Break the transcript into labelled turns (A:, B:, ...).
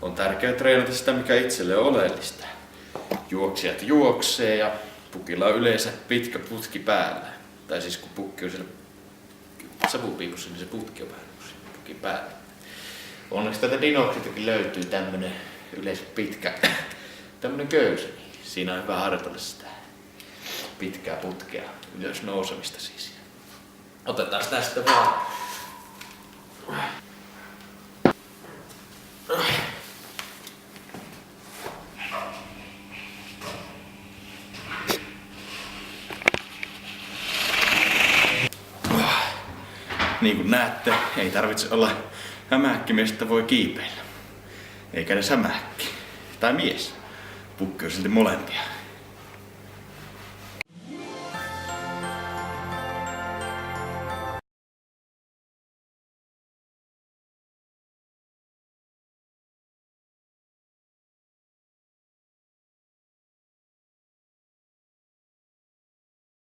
A: On tärkeää treenata sitä, mikä itselle on oleellista. Juoksijat juoksee ja pukilla on yleensä pitkä putki päällä. Tai siis kun pukki on siellä savupiipussa, niin se putki on vähän pukin päällä. Onneksi tätä Dinoxiltakin löytyy tämmönen yleensä pitkä tämmönen köysä. Siinä on hyvä harjoitella sitä pitkää putkea, ylös nousemista siis. Otetaan tästä vaan. Niin kuin näette, ei tarvitse olla hämähäkkimies, että voi kiipeillä. Eikä edes hämähäkki. Tai mies. Pukki on silti molempia.